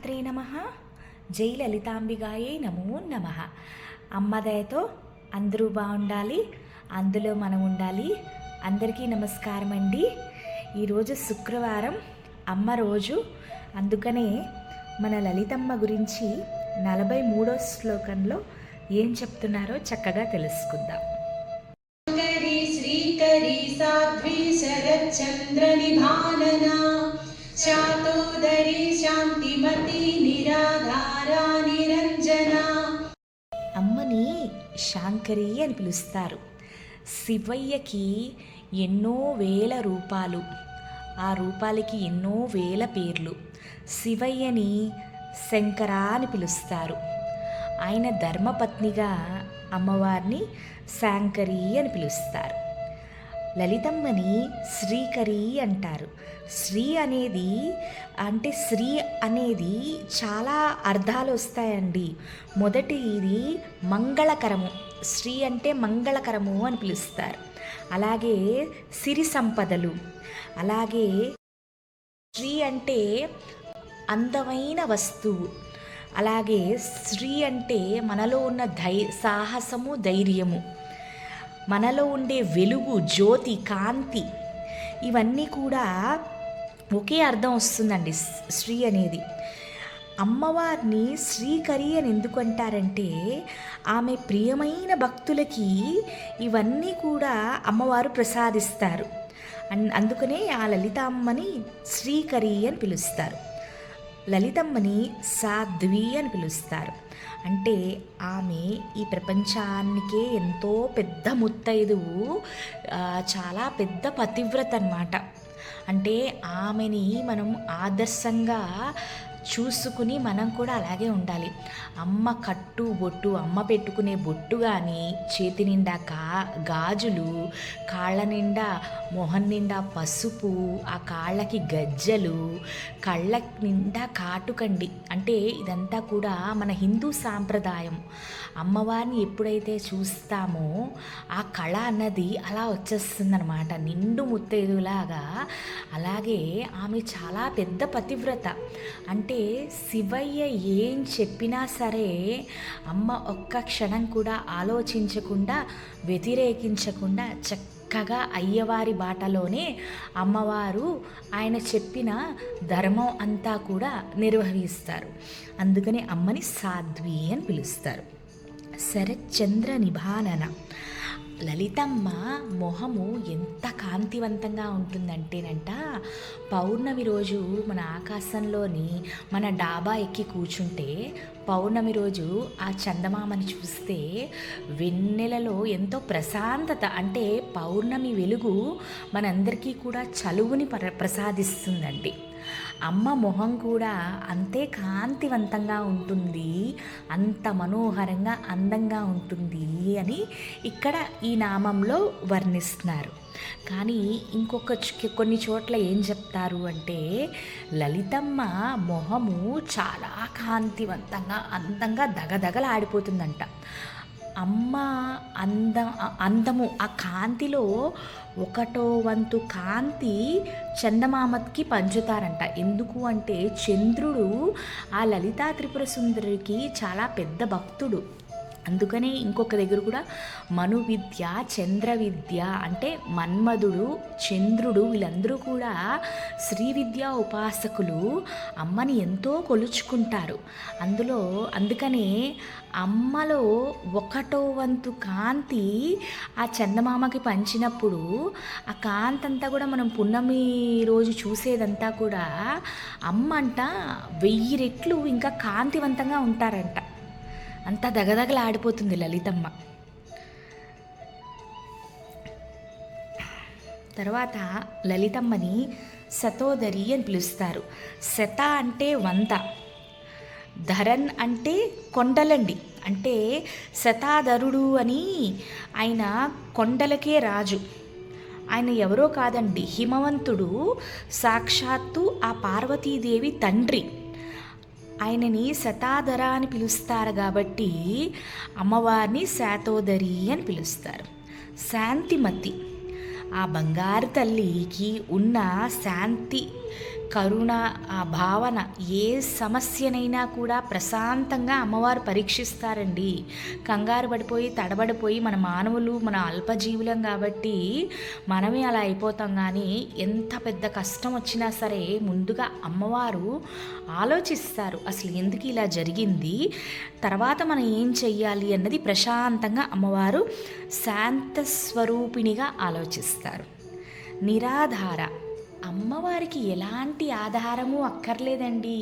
శ్రీమాత్రే నమః. జై లలితాంబిగాయే నమో నమః. అమ్మ దయతో అందరూ బాగుండాలి, అందులో మనం ఉండాలి. అందరికీ నమస్కారం అండి. ఈరోజు శుక్రవారం అమ్మ రోజు, అందుకనే మన లలితమ్మ గురించి 43వ శ్లోకంలో ఏం చెప్తున్నారో చక్కగా తెలుసుకుందాం. శ్రీకరి సాధ్వి శరచంద్ర నిభాననా శాతోదరి శాంతిమతి నిరాధారా నిరంజన. అమ్మని శాంకరి అని పిలుస్తారు. శివయ్యకి ఎన్నో వేల రూపాలు, ఆ రూపాలకి ఎన్నో వేల పేర్లు. శివయ్యని శంకర అని పిలుస్తారు. ఆయన ధర్మపత్నిగా అమ్మవారిని శాంకరి అని పిలుస్తారు. లలితమ్మని శ్రీకరి అంటారు. శ్రీ అనేది చాలా అర్థాలు వస్తాయండి. మొదటి ఇది మంగళకరము. శ్రీ అంటే మంగళకరము అని పిలుస్తారు. అలాగే సిరి సంపదలు, అలాగే శ్రీ అంటే అందమైన వస్తువు, అలాగే శ్రీ అంటే మనలో ఉన్న సాహసము, ధైర్యము, మనలో ఉండే వెలుగు, జ్యోతి, కాంతి, ఇవన్నీ కూడా ఒకే అర్థం వస్తుందండి శ్రీ అనేది. అమ్మవారిని శ్రీకరి అని ఎందుకు అంటారంటే ఆమె ప్రియమైన భక్తులకి ఇవన్నీ కూడా అమ్మవారు ప్రసాదిస్తారు. అందుకనే ఆ లలితామ్మని శ్రీకరి అని పిలుస్తారు. లలితమ్మని సాధ్వి అని పిలుస్తారు. అంటే ఆమె ఈ ప్రపంచానికే ఎంతో పెద్ద ముత్తైదువు, చాలా పెద్ద పతివ్రత అన్నమాట. అంటే ఆమెని మనం ఆదర్శంగా చూసుకుని మనం కూడా అలాగే ఉండాలి. అమ్మ కట్టు బొట్టు, అమ్మ పెట్టుకునే బొట్టు కానీ, చేతి నిండా గాజులు, కాళ్ళ నిండా మొహం నిండా పసుపు, ఆ కాళ్ళకి గజ్జలు, కళ్ళ నిండా కాటుకండి. అంటే ఇదంతా కూడా మన హిందూ సాంప్రదాయం. అమ్మవారిని ఎప్పుడైతే చూస్తామో ఆ కళ అన్నది అలా వచ్చేస్తుందన్నమాట, నిండు ముత్తైదులాగా. అలాగే ఆమె చాలా పెద్ద పతివ్రత. అంటే శివయ్య ఏం చెప్పినా సరే అమ్మ ఒక్క క్షణం కూడా ఆలోచించకుండా, వ్యతిరేకించకుండా చక్కగా అయ్యవారి బాటలోనే అమ్మవారు ఆయన చెప్పిన ధర్మం అంతా కూడా నిర్వహిస్తారు. అందుకని అమ్మని సాధ్వి అని పిలుస్తారు. శరచంద్ర నిభానన. లలితమ్మ మొహము ఎంత కాంతివంతంగా ఉంటుందంటేనంట, పౌర్ణమి రోజు మన ఆకాశంలోని మన డాబా ఎక్కి కూర్చుంటే పౌర్ణమి రోజు ఆ చందమామని చూస్తే వెన్నెలలో ఎంతో ప్రశాంతత, అంటే పౌర్ణమి వెలుగు మనందరికీ కూడా చలువుని ప్రసాదిస్తుందండి. అమ్మ మొహం కూడా అంతే కాంతివంతంగా ఉంటుంది, అంత మనోహరంగా అందంగా ఉంటుంది అని ఇక్కడ ఈ నామంలో వర్ణిస్తున్నారు. కానీ కొన్ని చోట్ల ఏం చెప్తారు అంటే లలితమ్మ మొహము చాలా కాంతివంతంగా అందంగా దగదగలాడిపోతుందంట. అమ్మ అందము, ఆ కాంతిలో 1/4 వంతు కాంతి చందమామకి పంచుతారంట. ఎందుకు అంటే చంద్రుడు ఆ లలితా త్రిపుర సుందరికి చాలా పెద్ద భక్తుడు. అందుకనే ఇంకొక దగ్గర కూడా మను విద్య, చంద్ర విద్య, అంటే మన్మధుడు, చంద్రుడు, వీళ్ళందరూ కూడా శ్రీ విద్యా ఉపాసకులు. అమ్మని ఎంతో కొలుచుకుంటారు. అందుకనే అమ్మలో 1/4 వంతు కాంతి ఆ చందమామకి పంచినప్పుడు ఆ కాంతి అంతా కూడా మనం పున్నమి రోజు చూసేదంతా కూడా అమ్మ అంట 1000 రెట్లు ఇంకా కాంతివంతంగా ఉంటారంట. అంతా దగదగలాడిపోతుంది లలితమ్మ. తర్వాత లలితమ్మని శతోదరి అని పిలుస్తారు. శత అంటే 100, ధరన్ అంటే కొండలండి. అంటే శతాధరుడు అని ఆయన కొండలకే రాజు. ఆయన ఎవరో కాదండి, హిమవంతుడు, సాక్షాత్తు ఆ పార్వతీదేవి తండ్రి. ఆయనని శతాధర అని పిలుస్తారు కాబట్టి అమ్మవారిని శాతోదరి అని పిలుస్తారు. శాంతిమతి, ఆ బంగారు తల్లికి ఉన్న శాంతి కరుణ, ఆ భావన, ఏ సమస్యనైనా కూడా ప్రశాంతంగా అమ్మవారు పరీక్షిస్తారండి. కంగారు పడిపోయి తడబడిపోయి మన మానవులు, మన అల్పజీవులం కాబట్టి మనమే అలా అయిపోతాం. కానీ ఎంత పెద్ద కష్టం వచ్చినా సరే ముందుగా అమ్మవారు ఆలోచిస్తారు, అసలు ఎందుకు ఇలా జరిగింది, తర్వాత మనం ఏం చెయ్యాలి అన్నది ప్రశాంతంగా అమ్మవారు శాంత స్వరూపిణిగా ఆలోచిస్తారు. నిరాధార, అమ్మవారికి ఎలాంటి ఆధారము అక్కర్లేదండి.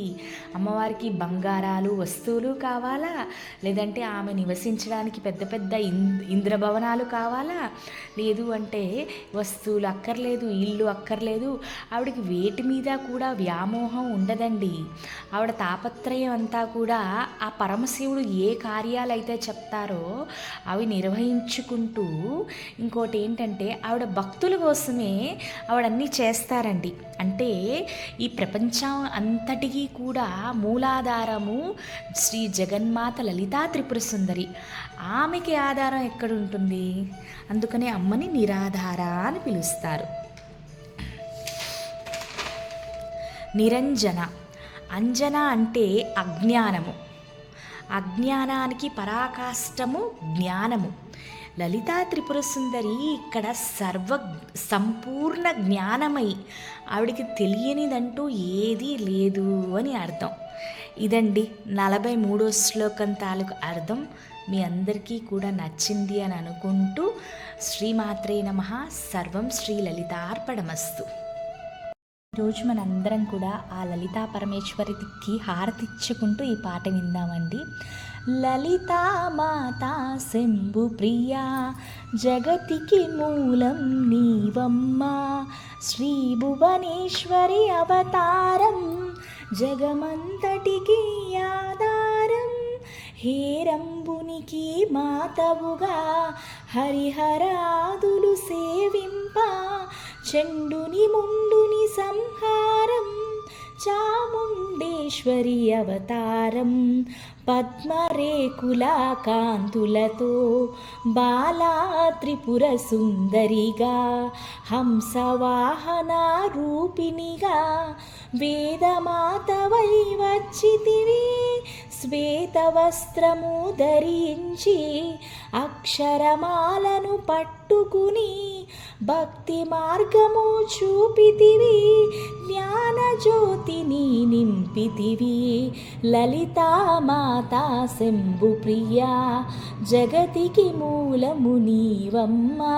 అమ్మవారికి బంగారాలు వస్తువులు కావాలా, లేదంటే ఆమె నివసించడానికి పెద్ద పెద్ద ఇంద్రభవనాలు కావాలా, లేదు అంటే వస్తువులు అక్కర్లేదు, ఇల్లు అక్కర్లేదు. ఆవిడకి వేటి మీద కూడా వ్యామోహం ఉండదండి. ఆవిడ తాపత్రయం అంతా కూడా ఆ పరమశివుడు ఏ కార్యాలైతే చెప్తారో అవి నిర్వహించుకుంటూ, ఇంకోటి ఏంటంటే ఆవిడ భక్తుల కోసమే ఆవిడన్నీ చేస్తారండి. అంటే ఈ ప్రపంచం అంతటికీ కూడా మూలాధారము శ్రీ జగన్మాత లలితా త్రిపుర సుందరి. ఆమెకి ఆధారం ఎక్కడుంటుంది? అందుకనే అమ్మని నిరాధార అని పిలుస్తారు. నిరంజన, అంజన అంటే అజ్ఞానము, అజ్ఞానానికి పరాకాష్టము జ్ఞానము. లలితా త్రిపుర సుందరి ఇక్కడ సంపూర్ణ జ్ఞానమై, ఆవిడికి తెలియనిదంటూ ఏదీ లేదు అని అర్థం. ఇదండి 43వ శ్లోకం తాలూకు అర్థం. మీ అందరికీ కూడా నచ్చింది అని అనుకుంటూ శ్రీమాత్రే నమః. సర్వం శ్రీ లలితార్పణమస్తు. ఈరోజు మనందరం కూడా ఆ లలితా పరమేశ్వరికి హారతిచ్చుకుంటూ ఈ పాట విందామండి. లలితా మాతా శంభు ప్రియా, జగతికి మూలం నీవమ్మా, శ్రీ భువనేశ్వరి అవతారం, జగమంతటికి ఆధారం, హేరంబునికి మాతవుగా హరిహరాదులు సేవింప, చండుని ముండుని సంహారం, చాముండేశ్వరి అవతారం, పద్మరేకుల కాంతులతో బాలా త్రిపుర సుందరిగా, హంసవాహన రూపిణిగా, వేదమాతవై వచ్చితివి, శ్వేత వస్త్రము ధరించి అక్షరమాలను పట్టుకుని భక్తి మార్గము చూపితివి, జ్ఞాన జ్యోతిని నింపితివి, లలితా మాతా శంభు ప్రియా, జగతికి మూలము నీవమ్మా.